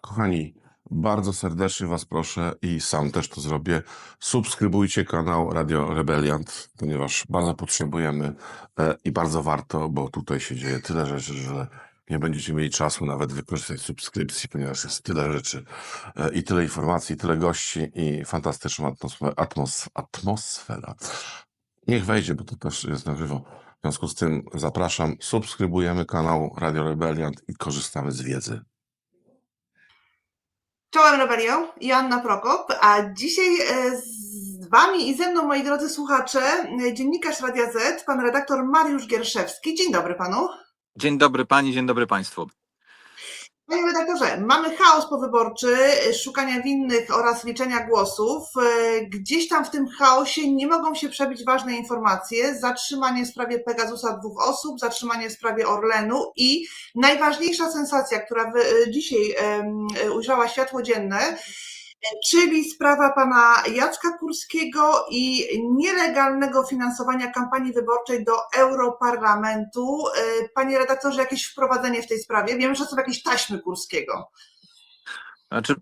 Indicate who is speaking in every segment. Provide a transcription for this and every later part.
Speaker 1: Kochani, bardzo serdecznie Was proszę i sam też to zrobię. Subskrybujcie kanał Radio Rebeliant, ponieważ bardzo potrzebujemy i bardzo warto, bo tutaj się dzieje tyle rzeczy, że nie będziecie mieli czasu nawet wykorzystać subskrypcji, ponieważ jest tyle rzeczy i tyle informacji, i tyle gości i fantastyczna atmosfera. Niech wejdzie, bo to też jest na żywo. W związku z tym zapraszam, subskrybujemy kanał Radio Rebeliant i korzystamy z wiedzy.
Speaker 2: Czołem Rebelio, Joanna Prokop, a dzisiaj z Wami i ze mną, moi drodzy słuchacze, dziennikarz Radia Z, pan redaktor Mariusz Gierszewski. Dzień dobry panu.
Speaker 3: Dzień dobry pani, dzień dobry państwu.
Speaker 2: Panie redaktorze, mamy chaos powyborczy, szukania winnych oraz liczenia głosów. Gdzieś tam w tym chaosie nie mogą się przebić ważne informacje. Zatrzymanie w sprawie Pegasusa 2 osób, zatrzymanie w sprawie Orlenu i najważniejsza sensacja, która dzisiaj ujrzała światło dzienne, czyli sprawa pana Jacka Kurskiego i nielegalnego finansowania kampanii wyborczej do Europarlamentu. Panie redaktorze, jakieś wprowadzenie w tej sprawie? Wiem, że są jakieś taśmy Kurskiego.
Speaker 3: Znaczy,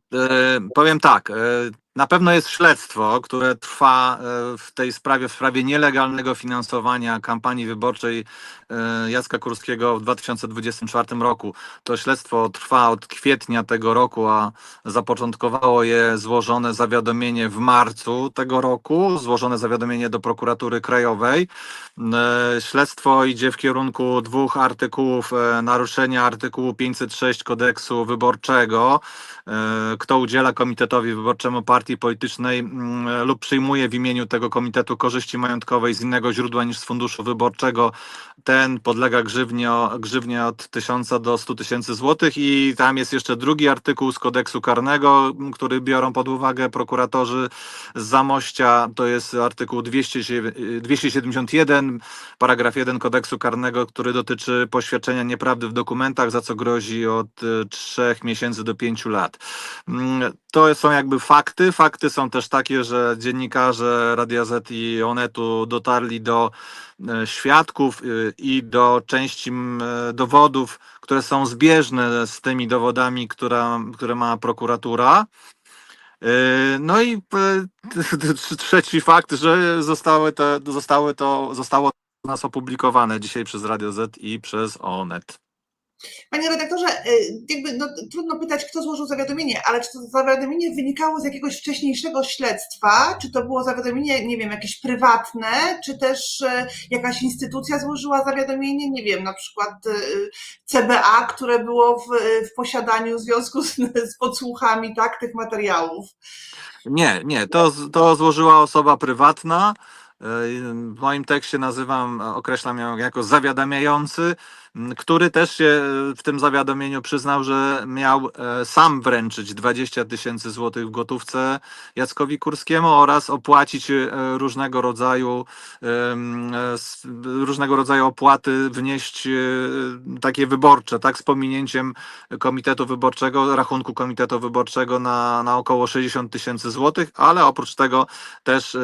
Speaker 3: powiem tak, na pewno jest śledztwo, które trwa w tej sprawie, w sprawie nielegalnego finansowania kampanii wyborczej Jacka Kurskiego w 2024 roku. To śledztwo trwa od kwietnia tego roku, a zapoczątkowało je złożone zawiadomienie w marcu tego roku, złożone zawiadomienie do prokuratury krajowej. Śledztwo idzie w kierunku 2 artykułów naruszenia artykułu 506 kodeksu wyborczego. Kto udziela komitetowi wyborczemu partii politycznej lub przyjmuje w imieniu tego komitetu korzyści majątkowej z innego źródła niż z funduszu wyborczego, ten podlega grzywnie od 1000 do 100 tysięcy złotych. I tam jest jeszcze drugi artykuł z kodeksu karnego, który biorą pod uwagę prokuratorzy z Zamościa. To jest artykuł 271, paragraf 1 kodeksu karnego, który dotyczy poświadczenia nieprawdy w dokumentach, za co grozi od 3 miesięcy do 5 lat. To są jakby fakty. Fakty są też takie, że dziennikarze Radia Z i Onetu dotarli do świadków i do części dowodów, które są zbieżne z tymi dowodami, które ma prokuratura. No i trzeci fakt, że zostało u nas opublikowane dzisiaj przez Radio Z i przez Onet.
Speaker 2: Panie redaktorze, trudno pytać, kto złożył zawiadomienie, ale czy to zawiadomienie wynikało z jakiegoś wcześniejszego śledztwa? Czy to było zawiadomienie, nie wiem, jakieś prywatne, czy też jakaś instytucja złożyła zawiadomienie, nie wiem, na przykład CBA, które było w posiadaniu w związku z podsłuchami, tak, tych materiałów?
Speaker 3: Nie, to złożyła osoba prywatna. W moim tekście określam ją jako zawiadamiający, który też się w tym zawiadomieniu przyznał, że miał sam wręczyć 20 tysięcy złotych w gotówce Jackowi Kurskiemu oraz opłacić różnego rodzaju opłaty, wnieść takie wyborcze, tak, z pominięciem komitetu wyborczego, rachunku komitetu wyborczego na około 60 tysięcy złotych, ale oprócz tego też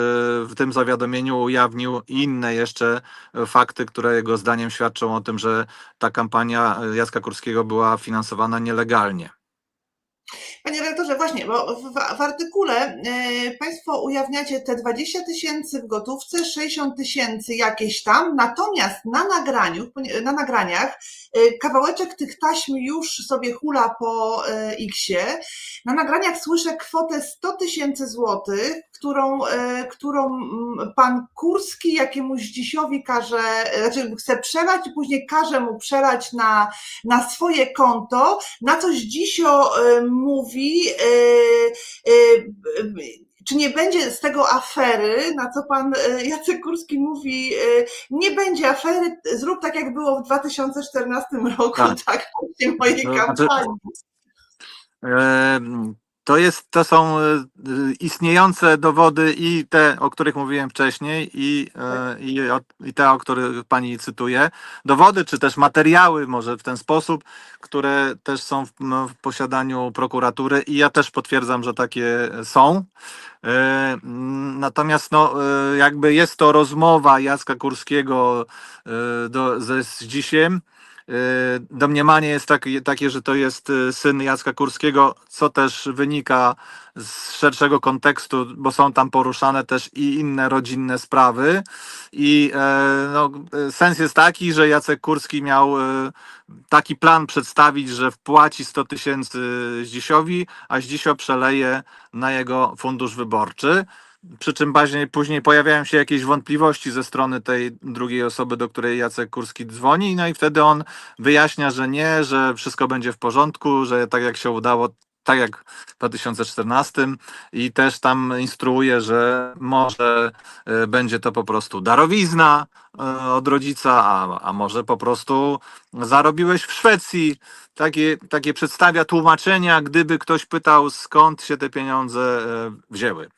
Speaker 3: w tym zawiadomieniu ujawnił inne jeszcze fakty, które jego zdaniem świadczą o tym, że ta kampania Jacka Kurskiego była finansowana nielegalnie.
Speaker 2: Panie redaktorze, właśnie, bo w artykule Państwo ujawniacie te 20 tysięcy w gotówce, 60 tysięcy jakieś tam, natomiast na nagraniach kawałeczek tych taśm już sobie hula po X-ie. Na nagraniach słyszę kwotę 100 tysięcy złotych, którą pan Kurski jakiemuś dzisiowi chce przelać i później każe mu przelać na swoje konto, na coś Dzisio mówi, czy nie będzie z tego afery, na co pan Jacek Kurski mówi, nie będzie afery, zrób tak jak było w 2014 roku, tak właśnie mojej kampanii.
Speaker 3: To są istniejące dowody i te, o których mówiłem wcześniej, i te, o których pani cytuje. Dowody, czy też materiały, może w ten sposób, które też są w posiadaniu prokuratury i ja też potwierdzam, że takie są. Natomiast jakby jest to rozmowa Jacka Kurskiego z Dzisiem, Domniemanie jest takie, że to jest syn Jacka Kurskiego, co też wynika z szerszego kontekstu, bo są tam poruszane też i inne rodzinne sprawy. I sens jest taki, że Jacek Kurski miał taki plan przedstawić, że wpłaci 100 tysięcy Zdzisiowi, a Zdzisio przeleje na jego fundusz wyborczy. Przy czym później pojawiają się jakieś wątpliwości ze strony tej drugiej osoby, do której Jacek Kurski dzwoni, no i wtedy on wyjaśnia, że nie, że wszystko będzie w porządku, że tak jak się udało, tak jak w 2014 i też tam instruuje, że może będzie to po prostu darowizna od rodzica, a może po prostu zarobiłeś w Szwecji. Takie przedstawia tłumaczenia, gdyby ktoś pytał, skąd się te pieniądze wzięły.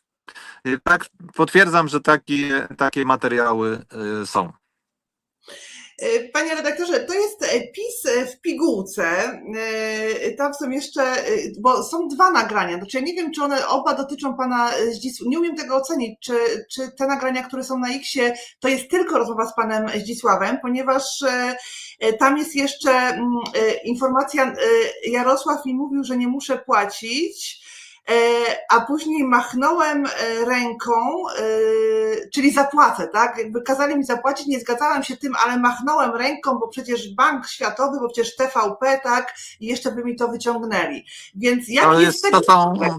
Speaker 3: Tak, potwierdzam, że takie materiały są.
Speaker 2: Panie redaktorze, to jest PiS w pigułce. Tam są jeszcze, bo są dwa nagrania. Znaczy ja nie wiem, czy one oba dotyczą pana Zdzisława. Nie umiem tego ocenić, czy te nagrania, które są na X-ie, to jest tylko rozmowa z panem Zdzisławem, ponieważ tam jest jeszcze informacja, Jarosław mi mówił, że nie muszę płacić, a później machnąłem ręką, czyli zapłacę, tak? Jakby kazali mi zapłacić, nie zgadzałam się tym, ale machnąłem ręką, bo przecież Bank Światowy, bo przecież TVP, tak? I jeszcze by mi to wyciągnęli. Więc jak jest tego...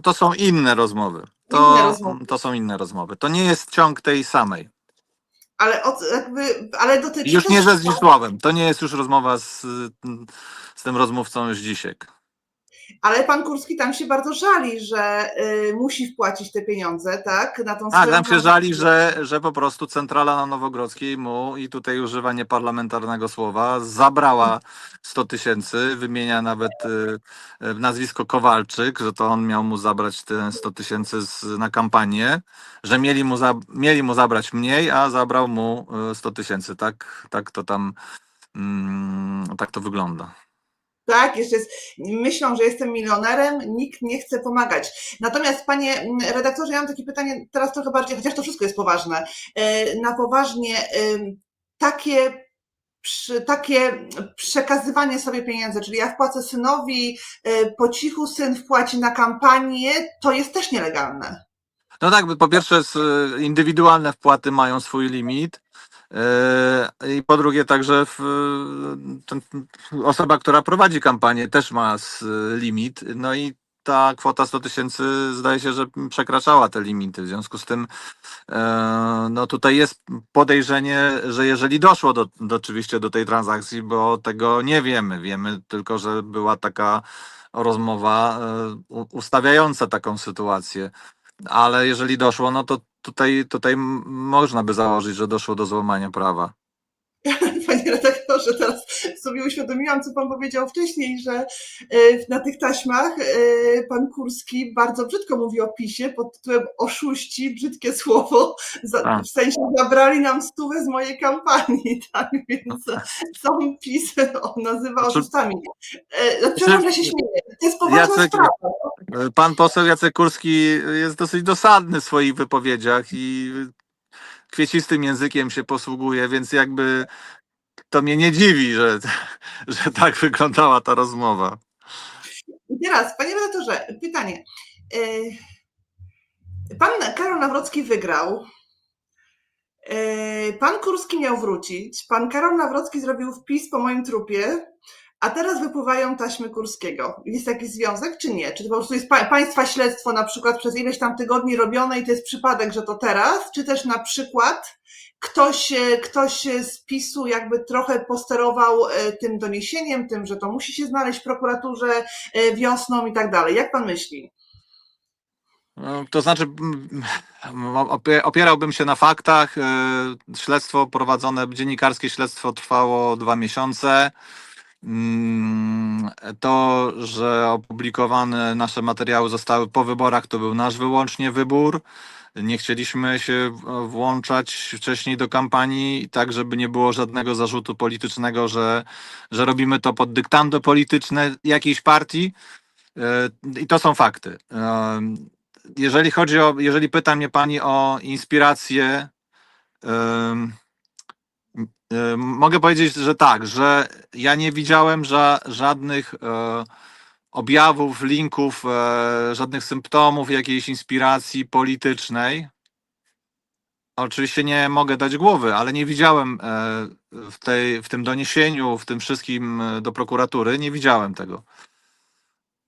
Speaker 3: To są inne rozmowy.
Speaker 2: Inne rozmowy.
Speaker 3: To są inne rozmowy. To nie jest ciąg tej samej.
Speaker 2: Ale dotyczy
Speaker 3: Już
Speaker 2: też...
Speaker 3: nie ze Zdzisławem. To nie jest już rozmowa z tym rozmówcą Zdzisiek.
Speaker 2: Ale pan Kurski tam się bardzo żali, że musi wpłacić te pieniądze, tak? Na tą
Speaker 3: Tak, tam się żali, że po prostu centrala na Nowogrodzkiej mu, i tutaj używa nieparlamentarnego słowa, zabrała 100 tysięcy, wymienia nawet nazwisko Kowalczyk, że to on miał mu zabrać te 100 tysięcy na kampanię, że mieli mu zabrać mniej, a zabrał mu 100 tysięcy. Tak to tam, tak to wygląda.
Speaker 2: Tak, jeszcze myślą, że jestem milionerem, nikt nie chce pomagać. Natomiast panie redaktorze, ja mam takie pytanie teraz trochę bardziej, chociaż to wszystko jest poważne, na poważnie, takie przekazywanie sobie pieniędzy, czyli ja wpłacę synowi, po cichu syn wpłaci na kampanię, to jest też nielegalne.
Speaker 3: No tak, po pierwsze indywidualne wpłaty mają swój limit. I po drugie także osoba, która prowadzi kampanię, też ma limit. No i ta kwota 100 tysięcy zdaje się, że przekraczała te limity. W związku z tym no tutaj jest podejrzenie, że jeżeli doszło oczywiście do tej transakcji, bo tego nie wiemy. Wiemy tylko, że była taka rozmowa ustawiająca taką sytuację. Ale jeżeli doszło, no to tutaj można by założyć, że doszło do złamania prawa.
Speaker 2: Panie redaktorze, teraz sobie uświadomiłam, co pan powiedział wcześniej, że na tych taśmach pan Kurski bardzo brzydko mówi o PiS-ie pod tytułem oszuści, brzydkie słowo, w sensie zabrali nam 100 z mojej kampanii, tak, więc sam PiS on nazywa oszustami. Przepraszam, że się śmieję, to jest poważna sprawa.
Speaker 3: Pan poseł Jacek Kurski jest dosyć dosadny w swoich wypowiedziach i kwiecistym językiem się posługuje, więc jakby to mnie nie dziwi, że tak wyglądała ta rozmowa.
Speaker 2: I teraz, panie redaktorze, pytanie. Pan Karol Nawrocki wygrał. Pan Kurski miał wrócić. Pan Karol Nawrocki zrobił wpis po moim trupie, a teraz wypływają taśmy Kurskiego. Jest jakiś związek, czy nie? Czy to po prostu jest państwa śledztwo na przykład przez ileś tam tygodni robione i to jest przypadek, że to teraz? Czy też na przykład ktoś z PiS-u jakby trochę posterował tym doniesieniem, tym, że to musi się znaleźć w prokuraturze wiosną i tak dalej? Jak pan myśli?
Speaker 3: To znaczy, opierałbym się na faktach. Śledztwo prowadzone, dziennikarskie śledztwo trwało 2 miesiące. To, że opublikowane nasze materiały zostały po wyborach, to był nasz wyłącznie wybór. Nie chcieliśmy się włączać wcześniej do kampanii, tak żeby nie było żadnego zarzutu politycznego, że robimy to pod dyktando polityczne jakiejś partii. I to są fakty. Jeżeli pyta mnie pani o inspirację Mogę powiedzieć, że tak, że ja nie widziałem żadnych objawów, linków, żadnych symptomów jakiejś inspiracji politycznej. Oczywiście nie mogę dać głowy, ale nie widziałem w tym doniesieniu, w tym wszystkim do prokuratury, nie widziałem tego.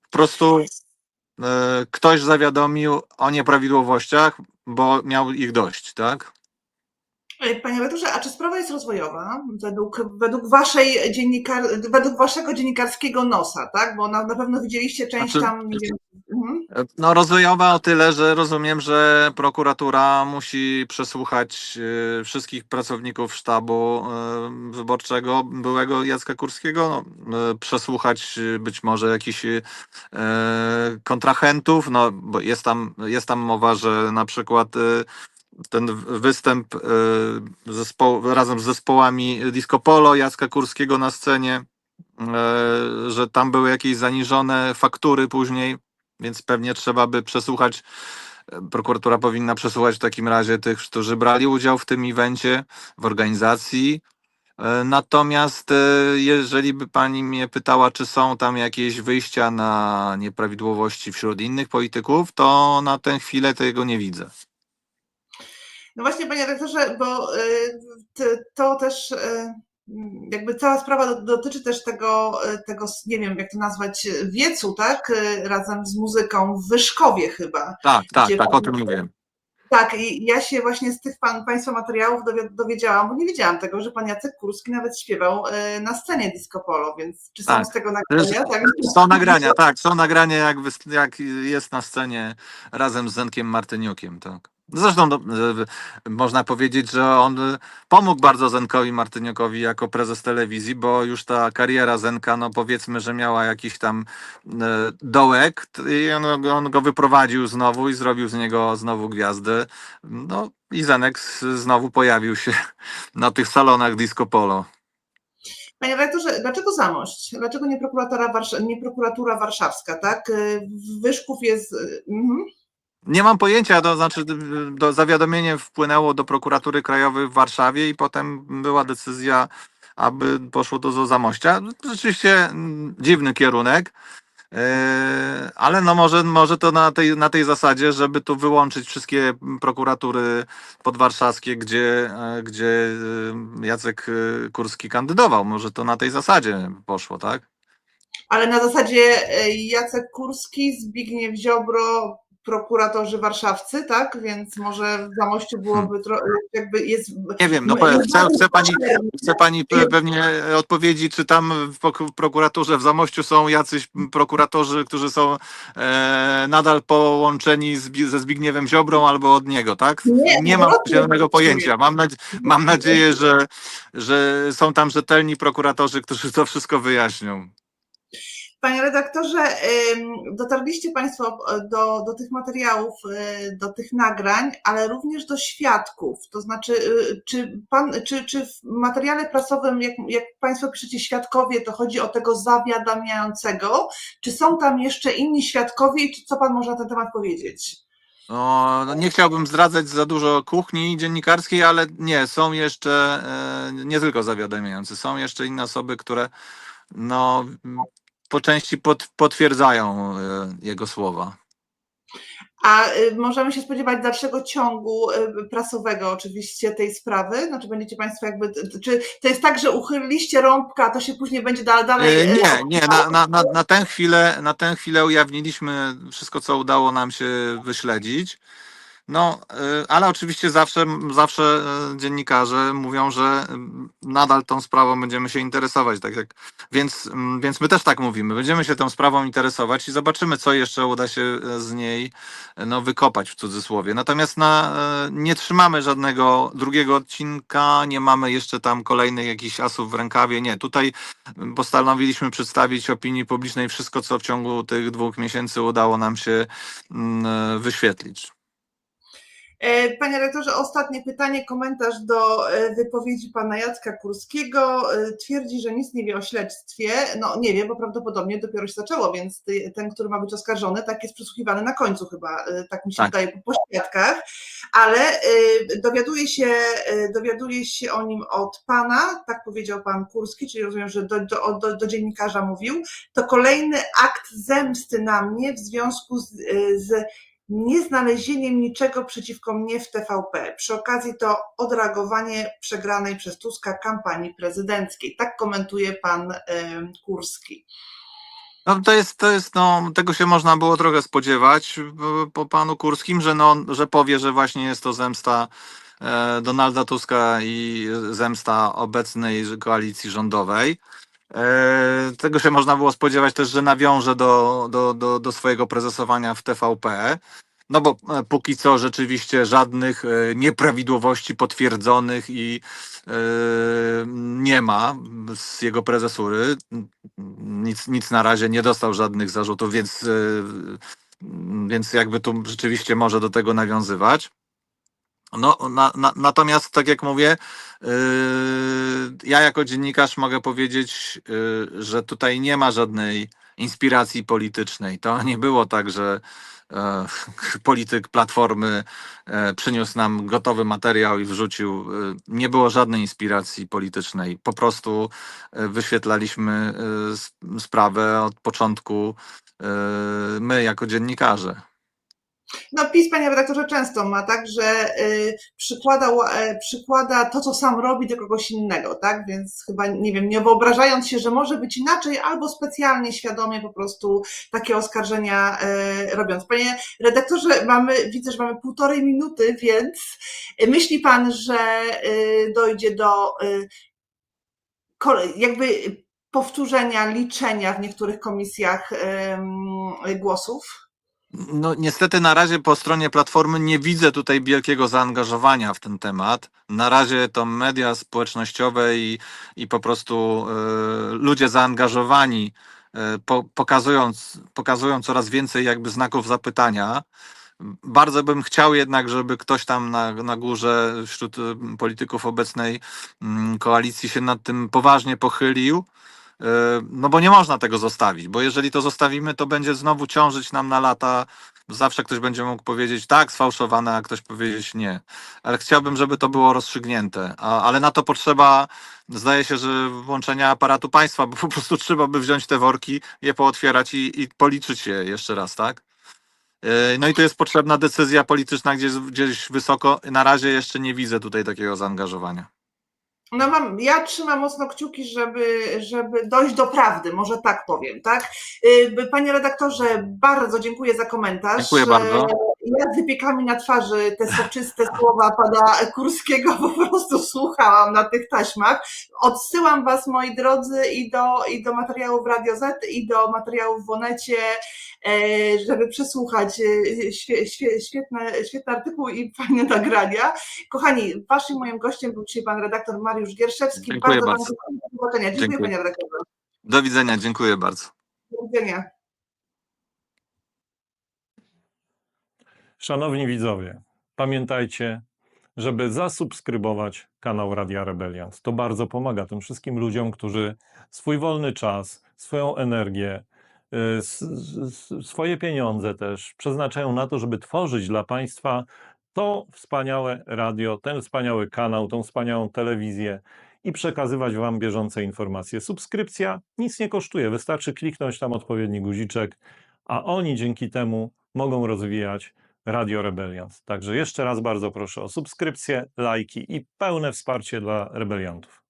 Speaker 3: Po prostu ktoś zawiadomił o nieprawidłowościach, bo miał ich dość, tak?
Speaker 2: Panie redaktorze, a czy sprawa jest rozwojowa według waszego dziennikarskiego nosa, tak? Bo na pewno widzieliście część
Speaker 3: Znaczy,
Speaker 2: tam, nie wiem.
Speaker 3: no rozwojowa o tyle, że rozumiem, że prokuratura musi przesłuchać wszystkich pracowników sztabu wyborczego byłego Jacka Kurskiego, no, przesłuchać być może jakichś kontrahentów, no bo jest tam mowa, że na przykład ten występ razem z zespołami Disco Polo Jacka Kurskiego na scenie, że tam były jakieś zaniżone faktury później, więc pewnie trzeba by przesłuchać, prokuratura powinna przesłuchać w takim razie tych, którzy brali udział w tym evencie, w organizacji. Natomiast jeżeli by pani mnie pytała, czy są tam jakieś wyjścia na nieprawidłowości wśród innych polityków, to na tę chwilę tego nie widzę.
Speaker 2: No właśnie, panie redaktorze, bo to też jakby cała sprawa dotyczy też tego, nie wiem jak to nazwać, wiecu, tak? Razem z muzyką w Wyszkowie chyba.
Speaker 3: Tak,
Speaker 2: Gdzie
Speaker 3: o tym mówię.
Speaker 2: Tak, i ja się właśnie z tych państwa materiałów dowiedziałam, bo nie wiedziałam tego, że pan Jacek Kurski nawet śpiewał na scenie Disco Polo, więc czy są
Speaker 3: Tak.
Speaker 2: z tego nagrania? Tak?
Speaker 3: Są nagrania jak jest na scenie razem z Zenkiem Martyniukiem, tak. Zresztą można powiedzieć, że on pomógł bardzo Zenkowi Martyniukowi jako prezes telewizji, bo już ta kariera Zenka, no powiedzmy, że miała jakiś tam dołek i on go wyprowadził znowu i zrobił z niego znowu gwiazdę. No i Zenek znowu pojawił się na tych salonach Disco Polo.
Speaker 2: Panie redaktorze, dlaczego Zamość? Dlaczego nie prokuratura warszawska, tak? Wyszków jest...
Speaker 3: Nie mam pojęcia, to znaczy zawiadomienie wpłynęło do prokuratury krajowej w Warszawie i potem była decyzja, aby poszło to do Zamościa. Rzeczywiście dziwny kierunek, ale no może to na tej zasadzie, żeby tu wyłączyć wszystkie prokuratury podwarszawskie, gdzie Jacek Kurski kandydował. Może to na tej zasadzie poszło, tak?
Speaker 2: Ale na zasadzie Jacek Kurski, Zbigniew Ziobro, prokuratorzy warszawscy, tak? Więc może w Zamościu byłoby jakby jest...
Speaker 3: Nie wiem, no chce pani pewnie odpowiedzi, czy tam w prokuraturze w Zamościu są jacyś prokuratorzy, którzy są nadal połączeni ze Zbigniewem Ziobrą albo od niego, tak? Nie mam zielonego pojęcia. Mam nadzieję, że są tam rzetelni prokuratorzy, którzy to wszystko wyjaśnią.
Speaker 2: Panie redaktorze, dotarliście Państwo do tych materiałów, do tych nagrań, ale również do świadków. To znaczy, czy w materiale prasowym, jak Państwo piszecie świadkowie, to chodzi o tego zawiadamiającego, czy są tam jeszcze inni świadkowie i co Pan może na ten temat powiedzieć?
Speaker 3: No, nie chciałbym zdradzać za dużo kuchni dziennikarskiej, ale nie, są jeszcze nie tylko zawiadamiający, są jeszcze inne osoby, które no, po części potwierdzają jego słowa.
Speaker 2: A możemy się spodziewać dalszego ciągu prasowego oczywiście tej sprawy? Znaczy będziecie Państwo jakby, czy to jest tak, że uchyliliście rąbka, a to się później będzie dalej...
Speaker 3: Nie, na tę chwilę ujawniliśmy wszystko, co udało nam się wyśledzić. No, ale oczywiście zawsze dziennikarze mówią, że nadal tą sprawą będziemy się interesować, więc my też tak mówimy. Będziemy się tą sprawą interesować i zobaczymy, co jeszcze uda się z niej wykopać w cudzysłowie. Natomiast nie trzymamy żadnego drugiego odcinka, nie mamy jeszcze tam kolejnych jakichś asów w rękawie. Nie, tutaj postanowiliśmy przedstawić opinii publicznej wszystko, co w ciągu tych 2 miesięcy udało nam się wyświetlić.
Speaker 2: Panie rektorze, ostatnie pytanie, komentarz do wypowiedzi pana Jacka Kurskiego. Twierdzi, że nic nie wie o śledztwie. No nie wie, bo prawdopodobnie dopiero się zaczęło, więc ten, który ma być oskarżony, tak jest przesłuchiwany na końcu chyba, tak mi się
Speaker 3: Tak.
Speaker 2: wydaje, po świadkach, ale dowiaduje się o nim od pana, tak powiedział pan Kurski, czyli rozumiem, że do dziennikarza mówił. To kolejny akt zemsty na mnie w związku z nieznalezieniem niczego przeciwko mnie w TVP. Przy okazji to odreagowanie przegranej przez Tuska kampanii prezydenckiej. Tak komentuje pan Kurski.
Speaker 3: No to jest, no, tego się można było trochę spodziewać po panu Kurskim, że powie, że właśnie jest to zemsta Donalda Tuska i zemsta obecnej koalicji rządowej. Tego się można było spodziewać też, że nawiąże do swojego prezesowania w TVP. No bo póki co rzeczywiście żadnych nieprawidłowości potwierdzonych i nie ma z jego prezesury. Nic na razie nie dostał żadnych zarzutów, więc jakby tu rzeczywiście może do tego nawiązywać. No, natomiast tak jak mówię, ja jako dziennikarz mogę powiedzieć, że tutaj nie ma żadnej inspiracji politycznej. To nie było tak, że polityk Platformy przyniósł nam gotowy materiał i wrzucił. Nie było żadnej inspiracji politycznej. Po prostu wyświetlaliśmy sprawę od początku my jako dziennikarze.
Speaker 2: No PiS, panie redaktorze, często ma tak, że przykłada to, co sam robi, do kogoś innego, tak? Więc chyba, nie wiem, nie wyobrażając się, że może być inaczej, albo specjalnie, świadomie po prostu takie oskarżenia robiąc. Panie redaktorze, widzę, że mamy 1,5 minuty, więc myśli pan, że dojdzie do jakby powtórzenia, liczenia w niektórych komisjach głosów?
Speaker 3: No niestety na razie po stronie Platformy nie widzę tutaj wielkiego zaangażowania w ten temat. Na razie to media społecznościowe i po prostu ludzie zaangażowani pokazują coraz więcej jakby znaków zapytania. Bardzo bym chciał jednak, żeby ktoś tam na górze wśród polityków obecnej koalicji się nad tym poważnie pochylił. No bo nie można tego zostawić, bo jeżeli to zostawimy, to będzie znowu ciążyć nam na lata. Zawsze ktoś będzie mógł powiedzieć tak, sfałszowane, a ktoś powiedzieć nie. Ale chciałbym, żeby to było rozstrzygnięte. Ale na to potrzeba, zdaje się, że włączenia aparatu państwa, bo po prostu trzeba by wziąć te worki, je pootwierać i policzyć je jeszcze raz, tak? No i tu jest potrzebna decyzja polityczna gdzieś wysoko. Na razie jeszcze nie widzę tutaj takiego zaangażowania.
Speaker 2: No ja trzymam mocno kciuki, żeby dojść do prawdy, może tak powiem, tak? Panie redaktorze, bardzo dziękuję za komentarz.
Speaker 3: Dziękuję bardzo.
Speaker 2: Ja z wypiekami na twarzy te soczyste słowa pana Kurskiego po prostu słuchałam na tych taśmach. Odsyłam was, moi drodzy, i do materiałów Radio Z, i do materiałów w Onecie, żeby przesłuchać świetny artykuł i fajne nagrania. Kochani, waszym moim gościem był dzisiaj pan redaktor Mariusz Gierszewski.
Speaker 3: Dziękuję bardzo.
Speaker 2: Do zobaczenia. Dziękuję, panie redaktorze.
Speaker 3: Do widzenia, dziękuję bardzo.
Speaker 2: Do widzenia.
Speaker 4: Szanowni widzowie, pamiętajcie, żeby zasubskrybować kanał Radia Rebeliant. To bardzo pomaga tym wszystkim ludziom, którzy swój wolny czas, swoją energię, swoje pieniądze też przeznaczają na to, żeby tworzyć dla Państwa to wspaniałe radio, ten wspaniały kanał, tą wspaniałą telewizję i przekazywać Wam bieżące informacje. Subskrypcja nic nie kosztuje, wystarczy kliknąć tam odpowiedni guziczek, a oni dzięki temu mogą rozwijać Radio Rebeliant. Także jeszcze raz bardzo proszę o subskrypcję, lajki i pełne wsparcie dla rebeliantów.